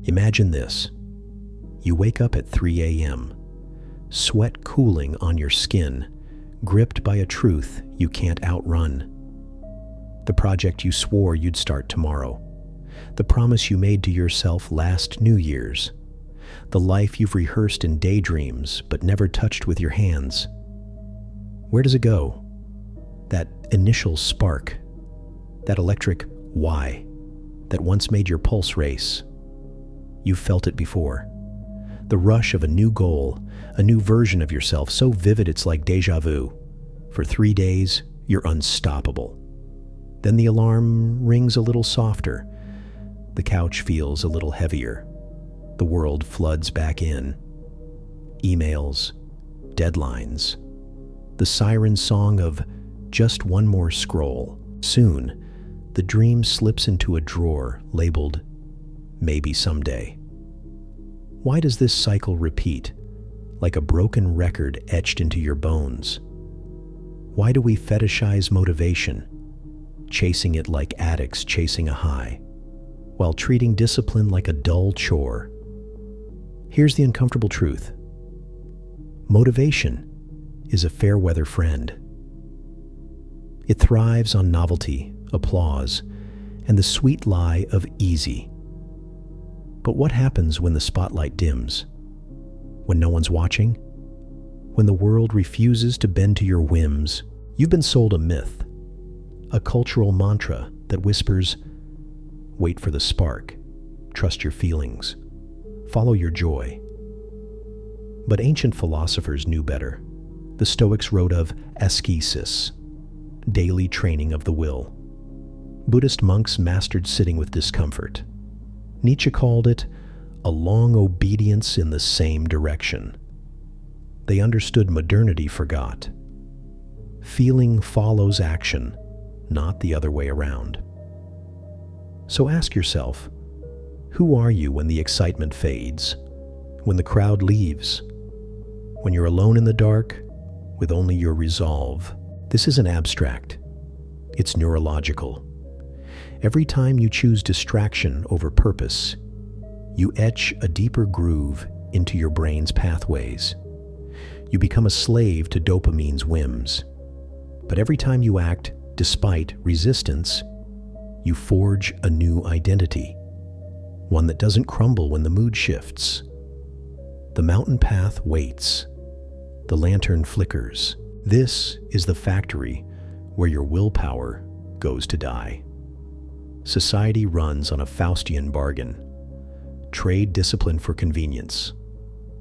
Imagine this. You wake up at 3 a.m., sweat cooling on your skin, gripped by a truth you can't outrun. The project you swore you'd start tomorrow. The promise you made to yourself last New Year's. The life you've rehearsed in daydreams but never touched with your hands. Where does it go? That initial spark, that electric why that once made your pulse race. You've felt it before. The rush of a new goal, a new version of yourself, so vivid it's like déjà vu. For 3 days, you're unstoppable. Then the alarm rings a little softer. The couch feels a little heavier. The world floods back in. Emails, deadlines, the siren song of just one more scroll. Soon, the dream slips into a drawer labeled maybe someday. Why does this cycle repeat, like a broken record etched into your bones? Why do we fetishize motivation, chasing it like addicts chasing a high, while treating discipline like a dull chore? Here's the uncomfortable truth. Motivation is a fair weather friend. It thrives on novelty, applause, and the sweet lie of easy. But what happens when the spotlight dims? When no one's watching? When the world refuses to bend to your whims? You've been sold a myth, a cultural mantra that whispers, wait for the spark, trust your feelings, follow your joy. But ancient philosophers knew better. The Stoics wrote of ascesis, daily training of the will. Buddhist monks mastered sitting with discomfort. Nietzsche called it a long obedience in the same direction. They understood modernity forgot. Feeling follows action, not the other way around. So ask yourself, who are you when the excitement fades? When the crowd leaves? When you're alone in the dark with only your resolve? This isn't abstract. It's neurological. Every time you choose distraction over purpose, you etch a deeper groove into your brain's pathways. You become a slave to dopamine's whims. But every time you act despite resistance, you forge a new identity, one that doesn't crumble when the mood shifts. The mountain path waits. The lantern flickers. This is the factory where your willpower goes to die. Society runs on a Faustian bargain. Trade discipline for convenience.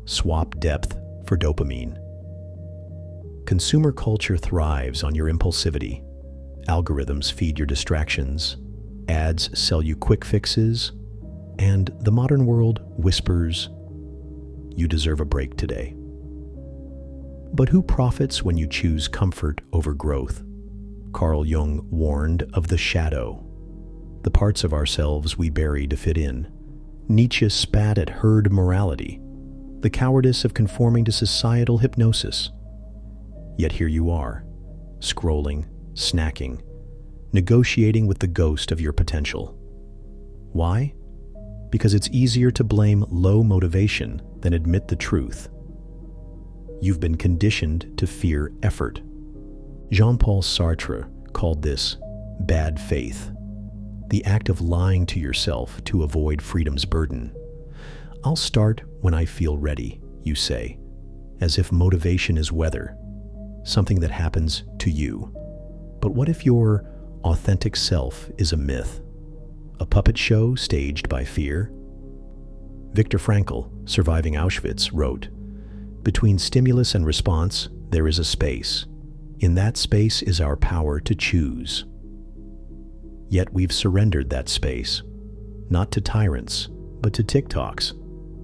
Swap depth for dopamine. Consumer culture thrives on your impulsivity. Algorithms feed your distractions. Ads sell you quick fixes. And the modern world whispers, you deserve a break today. But who profits when you choose comfort over growth? Carl Jung warned of the shadow, the parts of ourselves we bury to fit in. Nietzsche spat at herd morality, the cowardice of conforming to societal hypnosis. Yet here you are, scrolling, snacking, negotiating with the ghost of your potential. Why? Because it's easier to blame low motivation than admit the truth. You've been conditioned to fear effort. Jean-Paul Sartre called this bad faith, the act of lying to yourself to avoid freedom's burden. I'll start when I feel ready, you say, as if motivation is weather, something that happens to you. But what if your authentic self is a myth, a puppet show staged by fear? Viktor Frankl, surviving Auschwitz, wrote, "Between stimulus and response, there is a space. In that space is our power to choose." Yet we've surrendered that space, not to tyrants, but to TikToks,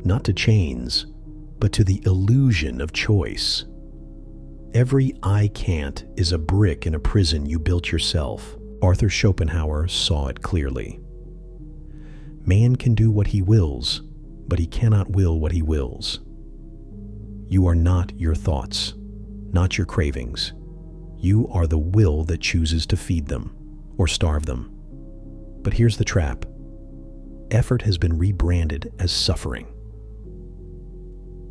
not to chains, but to the illusion of choice. Every I can't is a brick in a prison you built yourself. Arthur Schopenhauer saw it clearly. Man can do what he wills, but he cannot will what he wills. You are not your thoughts, not your cravings. You are the will that chooses to feed them or starve them. But here's the trap. effort has been rebranded as suffering.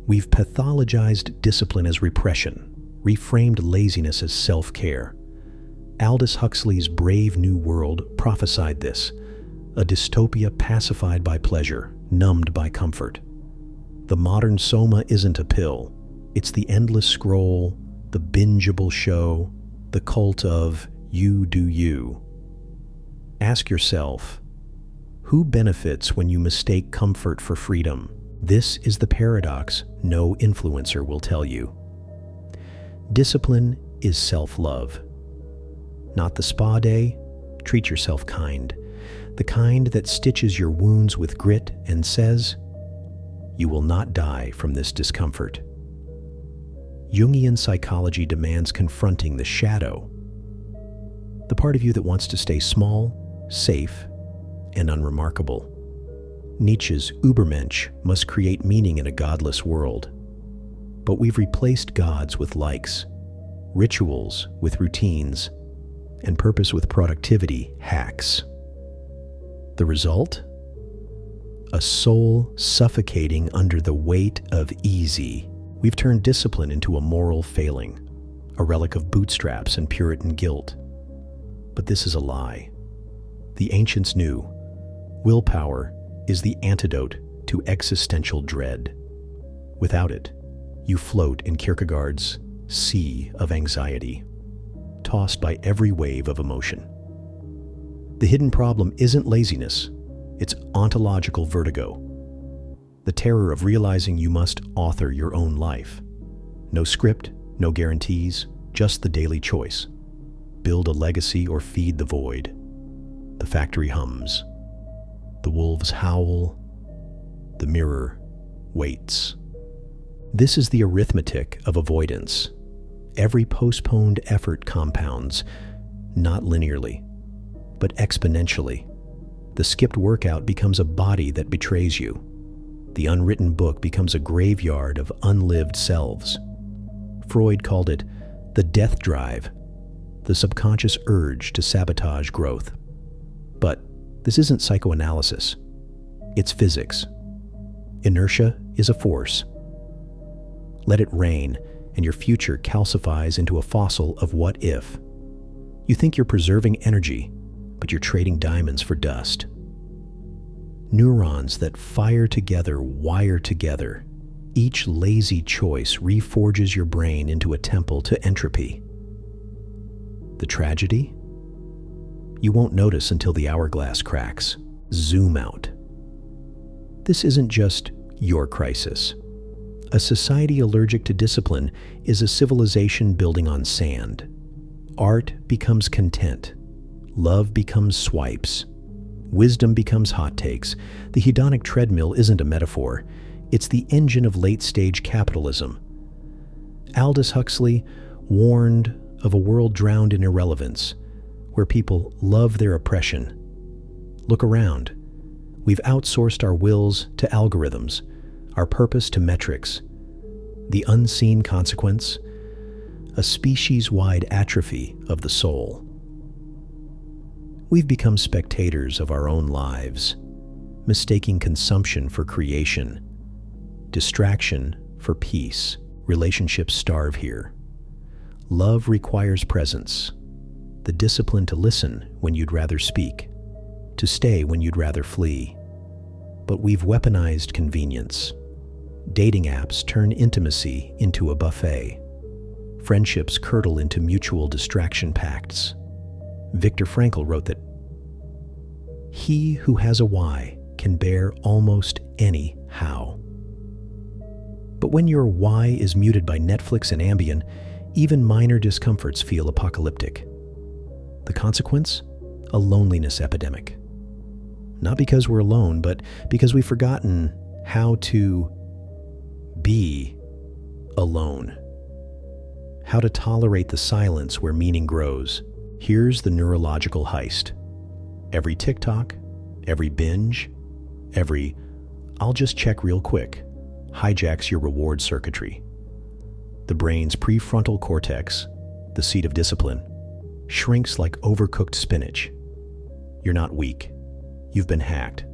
We've pathologized discipline as repression, reframed laziness as self-care. Aldous Huxley's Brave New World prophesied this, a dystopia pacified by pleasure, numbed by comfort. The modern soma isn't a pill. It's the endless scroll, the bingeable show, the cult of you do you. Ask yourself, who benefits when you mistake comfort for freedom? This is the paradox no influencer will tell you. Discipline is self-love. Not the spa day, treat yourself kind. The kind that stitches your wounds with grit and says, you will not die from this discomfort. Jungian psychology demands confronting the shadow, the part of you that wants to stay small, safe, and unremarkable. Nietzsche's Übermensch must create meaning in a godless world. But we've replaced gods with likes, rituals with routines, and purpose with productivity hacks. The result? A soul suffocating under the weight of easy. We've turned discipline into a moral failing, a relic of bootstraps and Puritan guilt. But this is a lie. The ancients knew willpower is the antidote to existential dread. Without it, you float in Kierkegaard's sea of anxiety, tossed by every wave of emotion. The hidden problem isn't laziness, it's ontological vertigo. The terror of realizing you must author your own life. No script, no guarantees, just the daily choice. Build a legacy or feed the void. The factory hums. The wolves howl. The mirror waits. This is the arithmetic of avoidance. Every postponed effort compounds, not linearly, but exponentially. The skipped workout becomes a body that betrays you. The unwritten book becomes a graveyard of unlived selves. Freud called it the death drive, the subconscious urge to sabotage growth. But this isn't psychoanalysis. It's physics. Inertia is a force. Let it rain, and your future calcifies into a fossil of what if. You think you're preserving energy, but you're trading diamonds for dust. Neurons that fire together wire together. Each lazy choice reforges your brain into a temple to entropy. The tragedy? You won't notice until the hourglass cracks. Zoom out. This isn't just your crisis. A society allergic to discipline is a civilization building on sand. Art becomes content. Love becomes swipes. Wisdom becomes hot takes. The hedonic treadmill isn't a metaphor. It's the engine of late-stage capitalism. Aldous Huxley warned of a world drowned in irrelevance, where people love their oppression. Look around. We've outsourced our wills to algorithms, our purpose to metrics. The unseen consequence? A species-wide atrophy of the soul. We've become spectators of our own lives, mistaking consumption for creation, distraction for peace. Relationships starve here. Love requires presence, the discipline to listen when you'd rather speak, to stay when you'd rather flee. But we've weaponized convenience. Dating apps turn intimacy into a buffet. Friendships curdle into mutual distraction pacts. Viktor Frankl wrote that he who has a why can bear almost any how. But when your why is muted by Netflix and Ambien, even minor discomforts feel apocalyptic. The consequence? A loneliness epidemic. Not because we're alone, but because we've forgotten how to be alone. How to tolerate the silence where meaning grows. Here's the neurological heist. Every TikTok, every binge, every "I'll just check real quick" hijacks your reward circuitry. The brain's prefrontal cortex, the seat of discipline, shrinks like overcooked spinach. You're not weak. You've been hacked.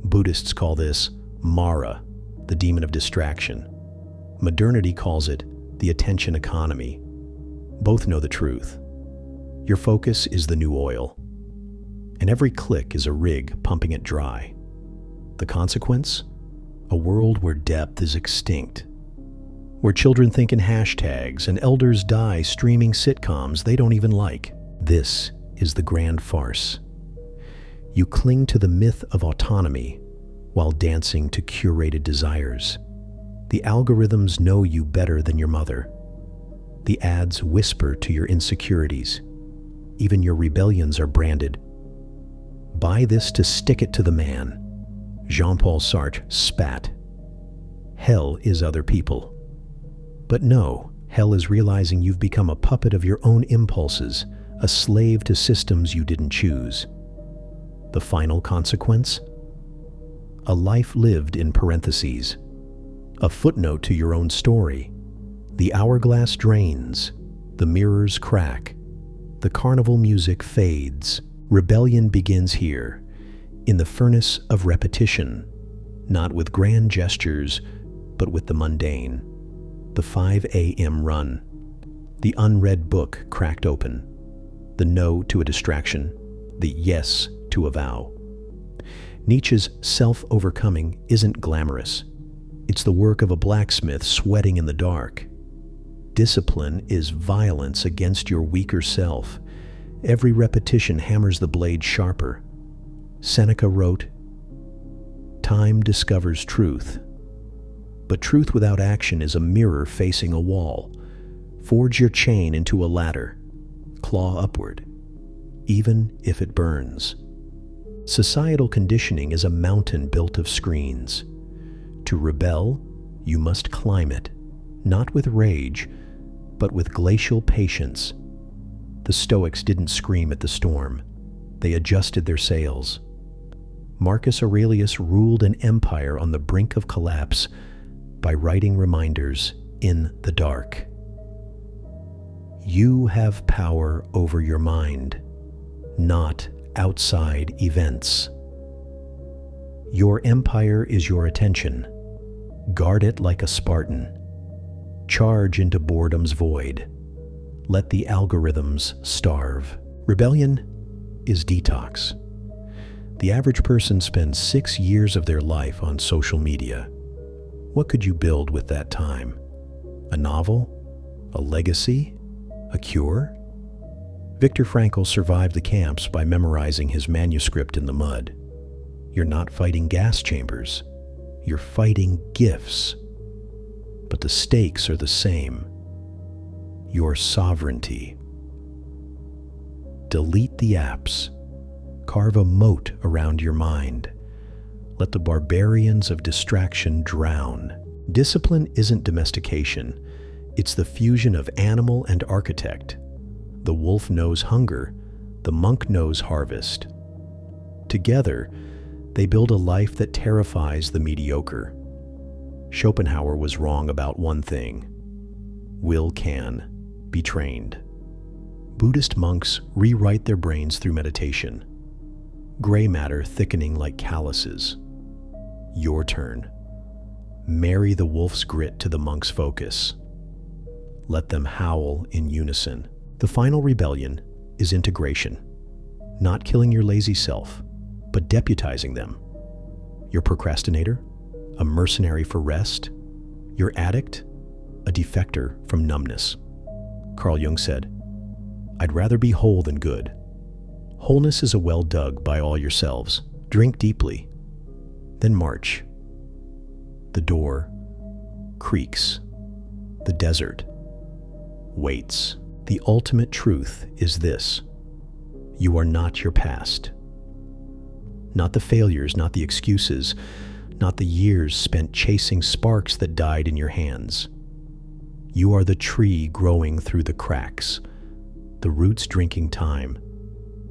Buddhists call this Mara, the demon of distraction. Modernity calls it the attention economy. Both know the truth. Your focus is the new oil, and every click is a rig pumping it dry. The consequence? A world where depth is extinct, where children think in hashtags and elders die streaming sitcoms they don't even like. This is the grand farce. You cling to the myth of autonomy while dancing to curated desires. The algorithms know you better than your mother. The ads whisper to your insecurities. Even your rebellions are branded. Buy this to stick it to the man. Jean-Paul Sartre spat. Hell is other people. But no, hell is realizing you've become a puppet of your own impulses, a slave to systems you didn't choose. The final consequence? A life lived in parentheses. A footnote to your own story. The hourglass drains. The mirrors crack. The carnival music fades. Rebellion begins here, in the furnace of repetition, not with grand gestures, but with the mundane. The 5 a.m. run. The unread book cracked open. The no to a distraction. The yes to a vow. Nietzsche's self-overcoming isn't glamorous. It's the work of a blacksmith sweating in the dark. Discipline is violence against your weaker self. Every repetition hammers the blade sharper. Seneca wrote, "Time discovers truth. But truth without action is a mirror facing a wall. Forge your chain into a ladder. Claw upward, even if it burns." Societal conditioning is a mountain built of screens. To rebel, you must climb it, not with rage, but with glacial patience. The Stoics didn't scream at the storm. They adjusted their sails. Marcus Aurelius ruled an empire on the brink of collapse by writing reminders in the dark. You have power over your mind, not outside events. Your empire is your attention. Guard it like a Spartan. Charge into boredom's void. Let the algorithms starve. Rebellion is detox. The average person spends 6 years of their life on social media. What could you build with that time? A novel? A legacy? A cure? Viktor Frankl survived the camps by memorizing his manuscript in the mud. You're not fighting gas chambers. You're fighting gifts. But the stakes are the same. Your sovereignty. Delete the apps. Carve a moat around your mind. Let the barbarians of distraction drown. Discipline isn't domestication. It's the fusion of animal and architect. The wolf knows hunger. The monk knows harvest. Together, they build a life that terrifies the mediocre. Schopenhauer was wrong about one thing. Will can be trained. Buddhist monks rewrite their brains through meditation. Gray matter thickening like calluses. Your turn. Marry the wolf's grit to the monk's focus. Let them howl in unison. The final rebellion is integration. Not killing your lazy self, but deputizing them. Your procrastinator, a mercenary for rest. Your addict, a defector from numbness. Carl Jung said, "I'd rather be whole than good." Wholeness is a well dug by all yourselves. Drink deeply, then march. The door creaks. The desert waits. The ultimate truth is this: you are not your past. Not the failures, not the excuses, not the years spent chasing sparks that died in your hands. You are the tree growing through the cracks, the roots drinking time,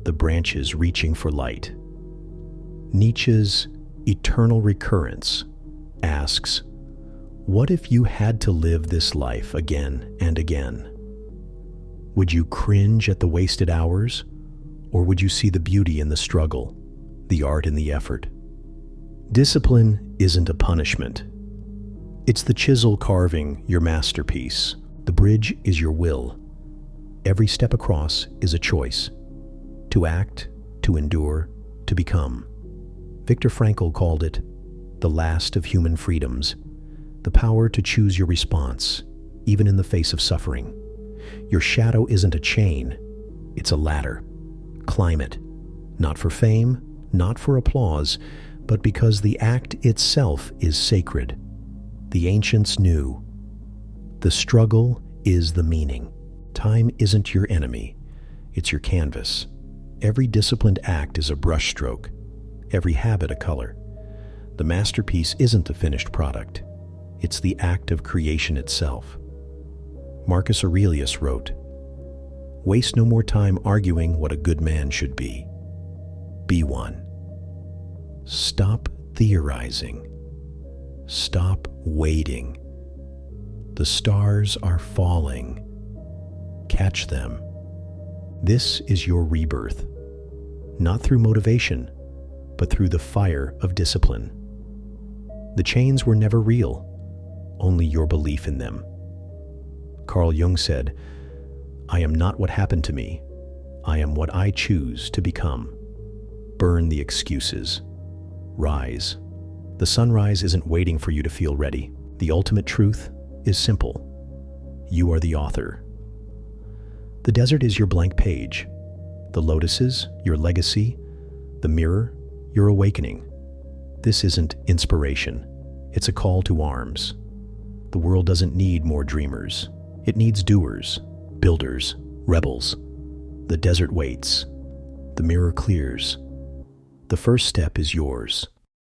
the branches reaching for light. Nietzsche's eternal recurrence asks, what if you had to live this life again and again? Would you cringe at the wasted hours, or would you see the beauty in the struggle, the art in the effort? Discipline isn't a punishment. It's the chisel carving your masterpiece. The bridge is your will. Every step across is a choice. To act, to endure, to become. Viktor Frankl called it the last of human freedoms, the power to choose your response, even in the face of suffering. Your shadow isn't a chain, it's a ladder. Climb it, not for fame, not for applause, but because the act itself is sacred. The ancients knew. The struggle is the meaning. Time isn't your enemy, it's your canvas. Every disciplined act is a brushstroke, every habit a color. The masterpiece isn't a finished product, it's the act of creation itself. Marcus Aurelius wrote, "Waste no more time arguing what a good man should be. Be one." Stop theorizing. Stop waiting. The stars are falling. Catch them. This is your rebirth, not through motivation, but through the fire of discipline. The chains were never real, only your belief in them. Carl Jung said, "I am not what happened to me. I am what I choose to become." Burn the excuses. Rise. The sunrise isn't waiting for you to feel ready. The ultimate truth is simple. You are the author. The desert is your blank page. The lotuses, your legacy. The mirror, your awakening. This isn't inspiration. It's a call to arms. The world doesn't need more dreamers. It needs doers, builders, rebels. The desert waits. The mirror clears. The first step is yours.